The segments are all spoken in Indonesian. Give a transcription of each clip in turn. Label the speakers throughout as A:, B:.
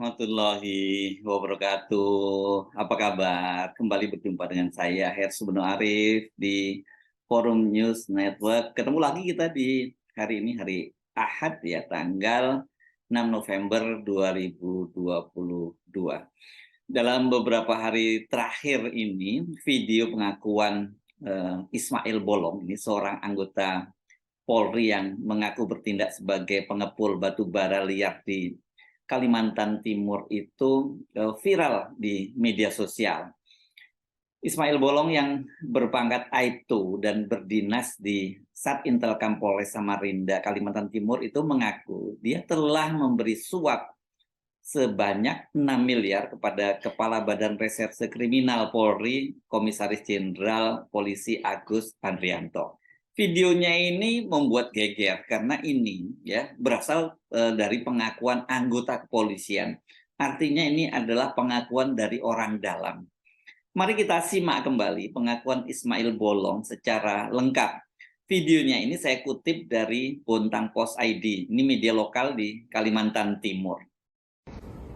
A: warahmatullahi wabarakatuh. Apa kabar? Kembali berjumpa dengan saya, Hersu Beno Arif, di Forum News Network. Ketemu lagi kita di hari ini, hari Ahad ya, tanggal 6 November 2022. Dalam beberapa hari terakhir ini, video pengakuan Ismail Bolong, ini seorang anggota Polri yang mengaku bertindak sebagai pengepul batu bara liar di Kalimantan Timur itu viral di media sosial. Ismail Bolong yang berpangkat Aibtu dan berdinas di Satintelkam Polres Samarinda, Kalimantan Timur itu mengaku dia telah memberi suap sebanyak 6 miliar kepada Kepala Badan Reserse Kriminal Polri, Komisaris Jenderal Polisi Agus Andrianto. Videonya ini membuat geger karena ini ya berasal dari pengakuan anggota kepolisian. Artinya ini adalah pengakuan dari orang dalam. Mari kita simak kembali pengakuan Ismail Bolong secara lengkap. Videonya ini saya kutip dari Bontang Post ID. Ini media lokal di Kalimantan Timur.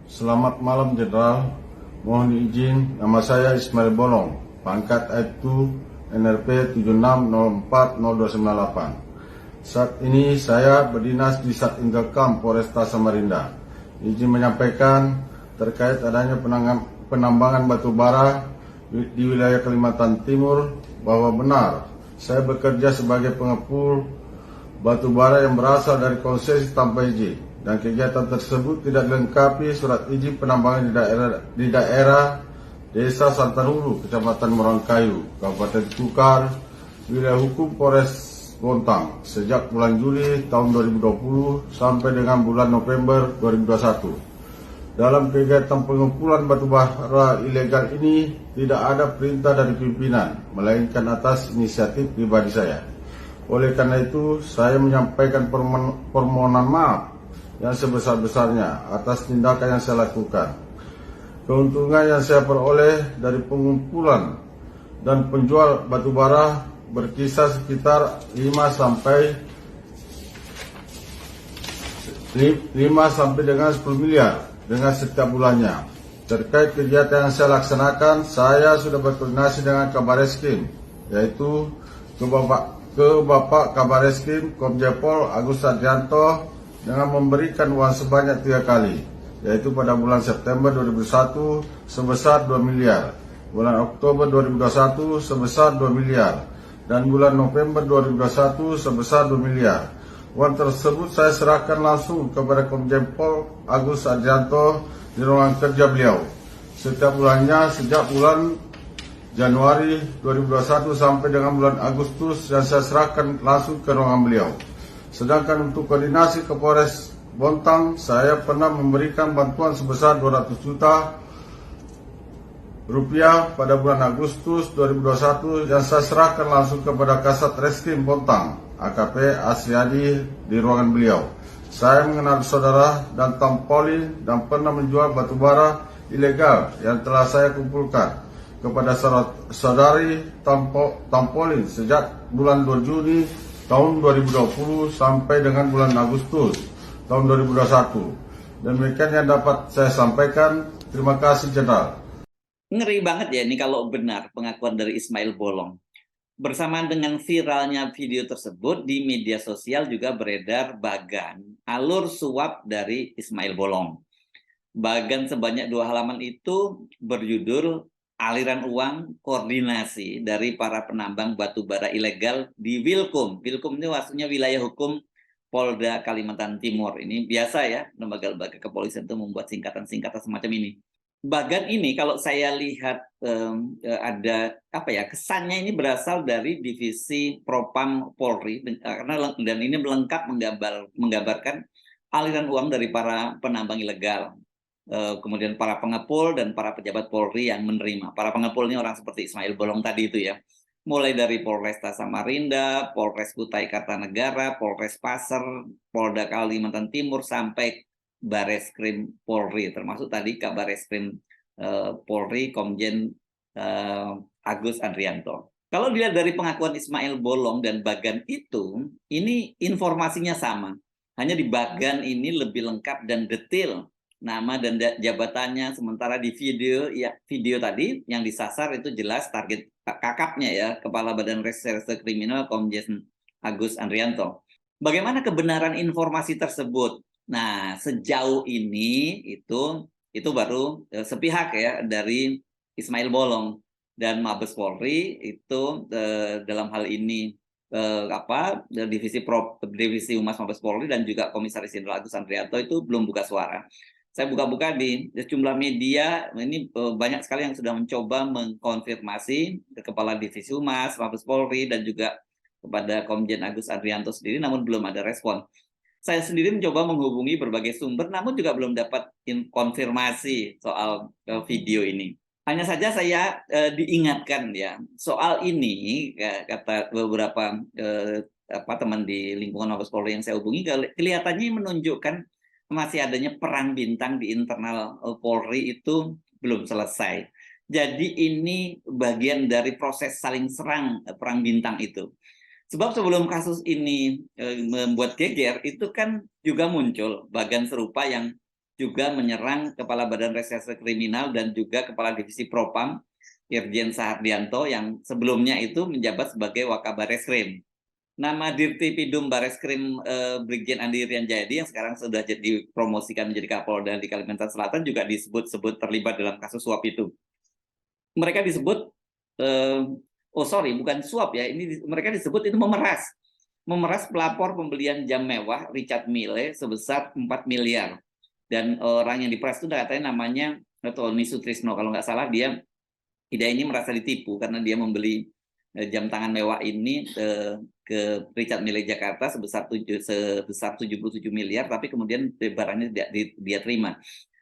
B: Selamat malam Jenderal, mohon izin, nama saya Ismail Bolong, pangkat Aibtu NRP 76040298. Saat ini saya berdinas di Satintelkam Polresta Samarinda. Izin menyampaikan terkait adanya penambangan batu bara di wilayah Kalimantan Timur bahwa benar saya bekerja sebagai pengepul batu bara yang berasal dari konsesi tanpa izin, dan kegiatan tersebut tidak dilengkapi surat izin penambangan di daerah Desa Santarhulu, Kecamatan Morangkayu, Kabupaten Tukar, wilayah hukum Polres Bontang sejak bulan Juli tahun 2020 sampai dengan bulan November 2021. Dalam kegiatan pengumpulan batu bara ilegal ini tidak ada perintah dari pimpinan, melainkan atas inisiatif pribadi saya. Oleh karena itu, saya menyampaikan permohonan maaf yang sebesar-besarnya atas tindakan yang saya lakukan. Keuntungan yang saya peroleh dari pengumpulan dan penjual batu bara berkisar sekitar 5 sampai dengan 10 miliar dengan setiap bulannya. Terkait kegiatan yang saya laksanakan, saya sudah berkoordinasi dengan Kabareskrim, yaitu ke Bapak Kabareskrim Komjen Pol Agus Andrianto dengan memberikan uang sebanyak 3 kali, yaitu pada bulan September 2021 sebesar 2 miliar, bulan Oktober 2021 sebesar 2 miliar, dan bulan November 2021 sebesar 2 miliar. Uang tersebut saya serahkan langsung kepada Komjen Pol Agus Andrianto di ruangan kerja beliau setiap bulannya sejak bulan Januari 2021 sampai dengan bulan Agustus, dan saya serahkan langsung ke ruangan beliau. Sedangkan untuk koordinasi ke Polres Bontang, saya pernah memberikan bantuan sebesar 200 juta rupiah pada bulan Agustus 2021 yang saya serahkan langsung kepada Kasat Reskrim Bontang, AKP Asriadi, di ruangan beliau. Saya mengenal saudara dan Tampolin dan pernah menjual batu bara ilegal yang telah saya kumpulkan kepada saudari Tampolin sejak bulan 2 Juni tahun 2020 sampai dengan bulan Agustus tahun 2021. Demikian yang dapat saya sampaikan. Terima kasih, Jenderal.
A: Ngeri banget ya ini kalau benar pengakuan dari Ismail Bolong. Bersamaan dengan viralnya video tersebut, di media sosial juga beredar bagan alur suap dari Ismail Bolong. Bagan sebanyak 2 halaman itu berjudul aliran uang koordinasi dari para penambang batu bara ilegal di Wilkum. Wilkum ini maksudnya wilayah hukum Polda Kalimantan Timur. Ini biasa ya, lembaga-lembaga kepolisian itu membuat singkatan-singkatan semacam ini. Bagan ini kalau saya lihat ada apa ya, kesannya ini berasal dari divisi Propam Polri, dan ini lengkap menggambarkan aliran uang dari para penambang ilegal. Kemudian para pengepul dan para pejabat Polri yang menerima. Para pengepul ini orang seperti Ismail Bolong tadi itu ya. Mulai dari Polresta Samarinda, Polres Kutai Kartanegara, Polres Pasir, Polda Kalimantan Timur, sampai Bareskrim Polri, termasuk tadi Kabareskrim Polri Komjen Agus Andrianto. Kalau dilihat dari pengakuan Ismail Bolong dan Bagan itu, ini informasinya sama. Hanya di Bagan ini lebih lengkap dan detail nama dan jabatannya, sementara di video tadi yang disasar itu jelas target kakapnya ya, Kepala Badan Reserse Kriminal Komjen Agus Andrianto. Bagaimana kebenaran informasi tersebut? Nah, sejauh ini itu baru sepihak ya dari Ismail Bolong dan Mabes Polri itu dalam hal ini divisi Humas Mabes Polri dan juga Komisaris Jenderal Agus Andrianto itu belum buka suara. Saya buka-buka di sejumlah media, ini banyak sekali yang sudah mencoba mengkonfirmasi ke Kepala Divisi Humas Mabes Polri dan juga kepada Komjen Agus Andrianto sendiri, namun belum ada respon. Saya sendiri mencoba menghubungi berbagai sumber, namun juga belum dapat konfirmasi soal video ini. Hanya saja saya diingatkan ya soal ini, kata beberapa teman di lingkungan Mabes Polri yang saya hubungi, kelihatannya menunjukkan masih adanya perang bintang di internal Polri itu belum selesai. Jadi ini bagian dari proses saling serang perang bintang itu. Sebab sebelum kasus ini membuat geger, itu kan juga muncul bagan serupa yang juga menyerang Kepala Badan Reserse Kriminal dan juga Kepala Divisi Propam, Irjen Sahardianto, yang sebelumnya itu menjabat sebagai Wakabareskrim. Nama Dirtipidum Bareskrim Brigjen Andi Irianjayadi yang sekarang sudah dipromosikan menjadi Kapolda di Kalimantan Selatan juga disebut-sebut terlibat dalam kasus suap itu. Mereka disebut bukan suap ya, ini mereka disebut itu memeras pelapor pembelian jam mewah Richard Mille sebesar 4 miliar. Dan orang yang diperas itu katanya namanya Tony Sutrisno, kalau nggak salah dia ini merasa ditipu karena dia membeli jam tangan mewah ini ke Richard Mille Jakarta sebesar 77 miliar, tapi kemudian barangnya dia terima.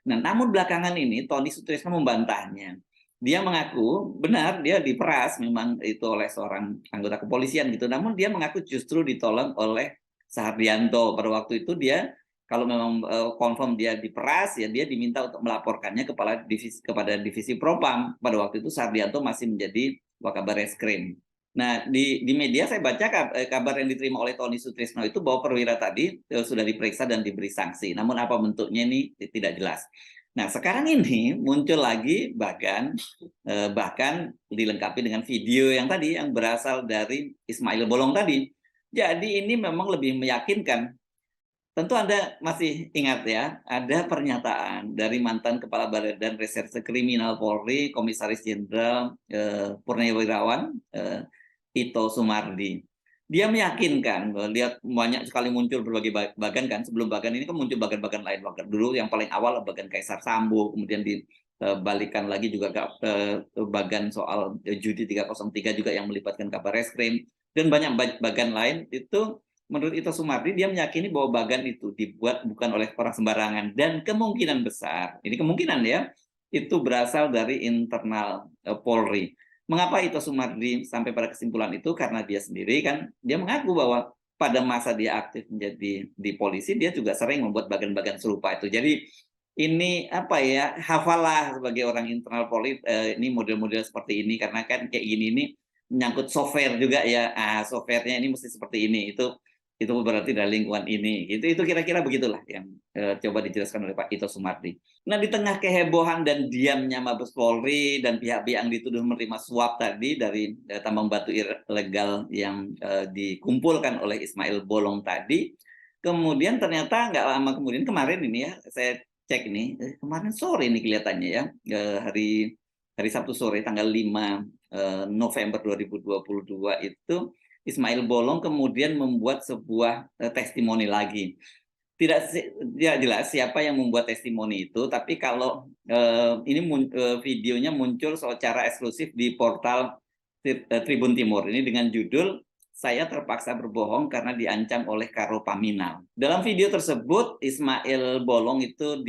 A: Nah, namun belakangan ini Tony Sutrisno membantahnya. Dia mengaku benar dia diperas memang itu oleh seorang anggota kepolisian gitu, namun dia mengaku justru ditolong oleh Sahardianto. Pada waktu itu dia kalau memang confirm dia diperas, ya dia diminta untuk melaporkannya kepada divisi Propam. Pada waktu itu Sahardianto masih menjadi Wakabareskrim. Nah, di media saya baca kabar yang diterima oleh Tony Sutrisno itu bahwa perwira tadi sudah diperiksa dan diberi sanksi. Namun apa bentuknya ini tidak jelas. Nah, sekarang ini muncul lagi bahkan dilengkapi dengan video yang tadi yang berasal dari Ismail Bolong tadi. Jadi ini memang lebih meyakinkan. Tentu Anda masih ingat ya, ada pernyataan dari mantan Kepala Badan Reserse Kriminal Polri, Komisaris Jenderal Purnawirawan Ito Sumardi. Dia meyakinkan, lihat banyak sekali muncul berbagai bagan kan, sebelum bagan ini kan muncul bagan-bagan lain. Dulu yang paling awal bagan Kaisar Sambo, kemudian dibalikan lagi juga bagan soal judi 303 juga yang melibatkan Kabareskrim, dan banyak bagan lain itu. Menurut Ito Sumardi, dia meyakini bahwa bagan itu dibuat bukan oleh orang sembarangan dan kemungkinan besar, ini kemungkinan ya, itu berasal dari internal Polri. Mengapa Ito Sumardi sampai pada kesimpulan itu? Karena dia sendiri kan, dia mengaku bahwa pada masa dia aktif menjadi di polisi, dia juga sering membuat bagan-bagan serupa itu. Jadi ini apa ya, hafalah sebagai orang internal Polri, ini model-model seperti ini, karena kan kayak gini ini menyangkut software juga ya, softwarenya ini mesti seperti ini, itu berarti dari lingkungan ini. Itu kira-kira begitulah yang coba dijelaskan oleh Pak Ito Sumardi. Nah, di tengah kehebohan dan diamnya Mabes Polri dan pihak-pihak yang dituduh menerima suap tadi dari tambang batu ilegal yang dikumpulkan oleh Ismail Bolong tadi, kemudian ternyata nggak lama kemudian kemarin ini ya, saya cek ini, kemarin sore ini kelihatannya ya, hari Sabtu sore tanggal 5 November 2022 itu Ismail Bolong kemudian membuat sebuah testimoni lagi. Tidak jelas siapa yang membuat testimoni itu, tapi kalau ini videonya muncul secara eksklusif di portal Tribun Timur ini dengan judul "Saya Terpaksa Berbohong Karena Diancam Oleh Karo Paminal". Dalam video tersebut Ismail Bolong itu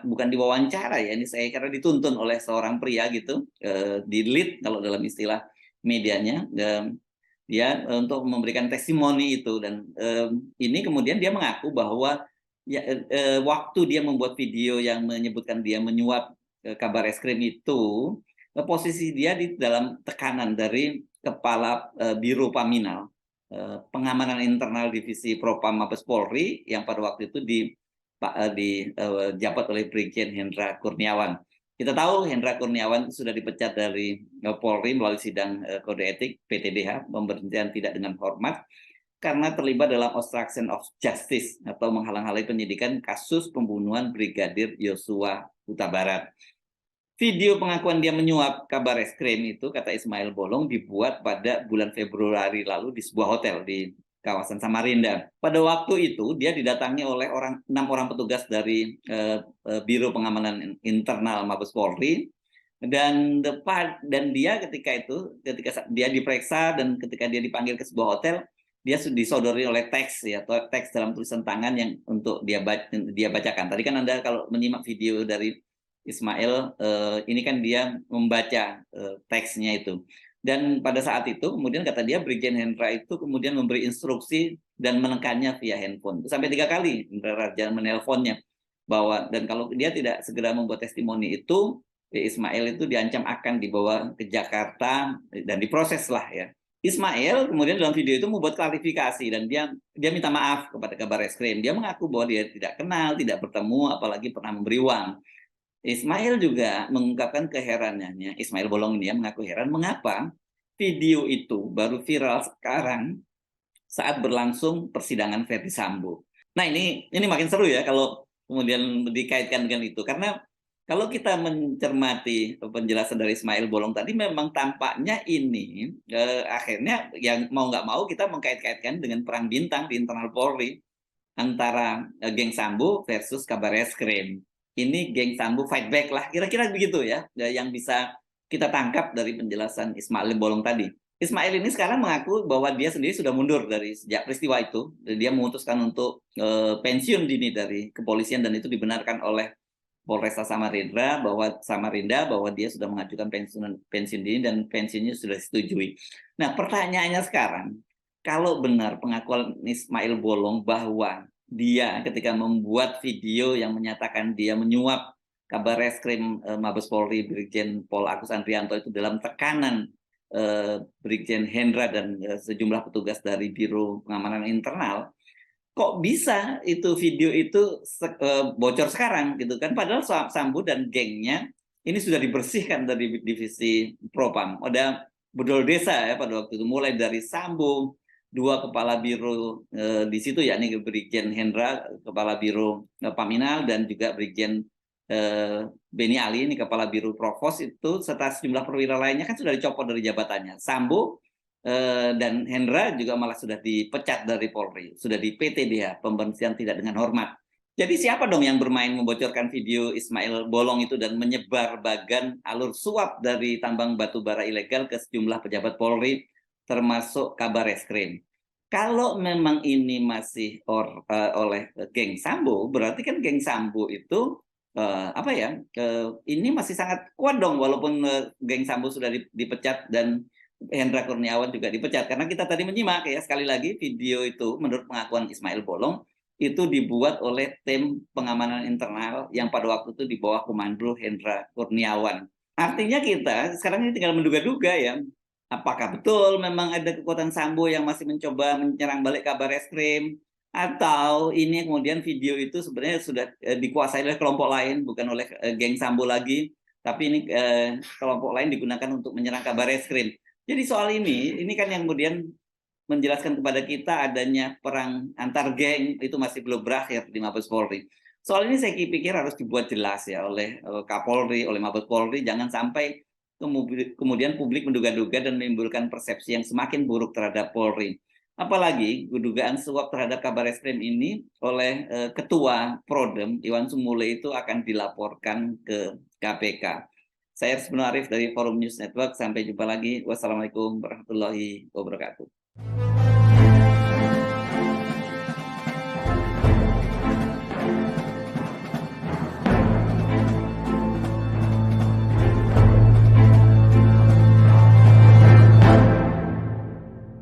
A: bukan diwawancara ya, ini saya kira dituntun oleh seorang pria gitu, di lead kalau dalam istilah medianya, dia untuk memberikan testimoni itu, dan ini kemudian dia mengaku bahwa ya, waktu dia membuat video yang menyebutkan dia menyuap Kabareskrim itu, posisi dia di dalam tekanan dari Kepala Biro Paminal, Pengamanan Internal Divisi Propam Mabes Polri, yang pada waktu itu dijabat oleh Brigjen Hendra Kurniawan. Kita tahu Hendra Kurniawan sudah dipecat dari Polri melalui sidang kode etik PTDH, pemberhentian tidak dengan hormat, karena terlibat dalam obstruction of justice atau menghalang-halangi penyidikan kasus pembunuhan Brigadir Yosua Huta Barat. Video pengakuan dia menyuap kabar eskrim itu, kata Ismail Bolong, dibuat pada bulan Februari lalu di sebuah hotel di kawasan Samarinda. Pada waktu itu dia didatangi oleh 6 orang petugas dari Biro Pengamanan Internal Mabes Polri, dan dia ketika dia diperiksa dan ketika dia dipanggil ke sebuah hotel, dia disodori oleh teks ya, atau teks dalam tulisan tangan yang untuk dia bacakan. Tadi kan Anda kalau menyimak video dari Ismail, ini kan dia membaca teksnya itu. Dan pada saat itu kemudian kata dia Brigjen Hendra itu kemudian memberi instruksi dan menekannya via handphone. Sampai 3 kali Hendra Raja menelponnya bahwa, dan kalau dia tidak segera membuat testimoni itu, Ismail itu diancam akan dibawa ke Jakarta dan diproses lah ya. Ismail kemudian dalam video itu membuat klarifikasi dan dia minta maaf kepada kabar eskrim. Dia mengaku bahwa dia tidak kenal, tidak bertemu, apalagi pernah memberi uang. Ismail juga mengungkapkan keheranannya. Ismail Bolong ini mengaku heran mengapa video itu baru viral sekarang saat berlangsung persidangan Verdi Sambo. Nah ini makin seru ya kalau kemudian dikaitkan dengan itu, karena kalau kita mencermati penjelasan dari Ismail Bolong tadi, memang tampaknya ini akhirnya yang mau nggak mau kita mengkait-kaitkan dengan perang bintang di internal Polri antara geng Sambo versus kabar eskrim. Ini geng Sambo fight back lah, kira-kira begitu ya, yang bisa kita tangkap dari penjelasan Ismail Bolong tadi. Ismail ini sekarang mengaku bahwa dia sendiri sudah mundur dari sejak peristiwa itu. Dia memutuskan untuk pensiun dini dari kepolisian, dan itu dibenarkan oleh Polresta Samarinda bahwa dia sudah mengajukan pensiun dini dan pensiunnya sudah disetujui. Nah, pertanyaannya sekarang, kalau benar pengakuan Ismail Bolong bahwa dia ketika membuat video yang menyatakan dia menyuap kabar reskrim Mabes Polri Brigjen Pol Agus Andrianto itu dalam tekanan Brigjen Hendra dan sejumlah petugas dari Biro Pengamanan Internal, kok bisa itu video itu bocor sekarang gitu kan, padahal Sambo dan gengnya ini sudah dibersihkan dari divisi Propam. Ada bedol desa ya pada waktu itu, mulai dari Sambo, 2 kepala biro di situ, yakni Brigjen Hendra kepala biro Paminal dan juga Brigjen Beni Ali ini kepala biro Provos itu, serta sejumlah perwira lainnya kan sudah dicopot dari jabatannya. Sambo dan Hendra juga malah sudah dipecat dari Polri, sudah di PTDH, pemberhentian tidak dengan hormat. Jadi siapa dong yang bermain membocorkan video Ismail Bolong itu dan menyebar bagan alur suap dari tambang batu bara ilegal ke sejumlah pejabat Polri, termasuk kabar eskrim? Kalau memang ini masih oleh geng Sambo, berarti kan geng Sambo itu ini masih sangat kuat dong, walaupun geng Sambo sudah dipecat dan Hendra Kurniawan juga dipecat. Karena kita tadi menyimak ya, sekali lagi video itu menurut pengakuan Ismail Bolong itu dibuat oleh tim pengamanan internal yang pada waktu itu di bawah komando Hendra Kurniawan. Artinya kita sekarang ini tinggal menduga-duga ya, apakah betul memang ada kekuatan Sambo yang masih mencoba menyerang balik kabar eskrim, atau ini kemudian video itu sebenarnya sudah dikuasai oleh kelompok lain, bukan oleh geng Sambo lagi, tapi ini kelompok lain digunakan untuk menyerang kabar eskrim. Jadi soal ini kan yang kemudian menjelaskan kepada kita adanya perang antar geng itu masih belum berakhir di Mabes Polri. Soal ini saya pikir harus dibuat jelas ya oleh Kapolri, oleh Mabes Polri, jangan sampai kemudian publik menduga-duga dan menimbulkan persepsi yang semakin buruk terhadap Polri. Apalagi dugaan suap terhadap kabar eskrim ini oleh Ketua Prodem Iwan Sumule itu akan dilaporkan ke KPK. Saya Arsbino Arif dari Forum News Network. Sampai jumpa lagi. Wassalamualaikum warahmatullahi wabarakatuh.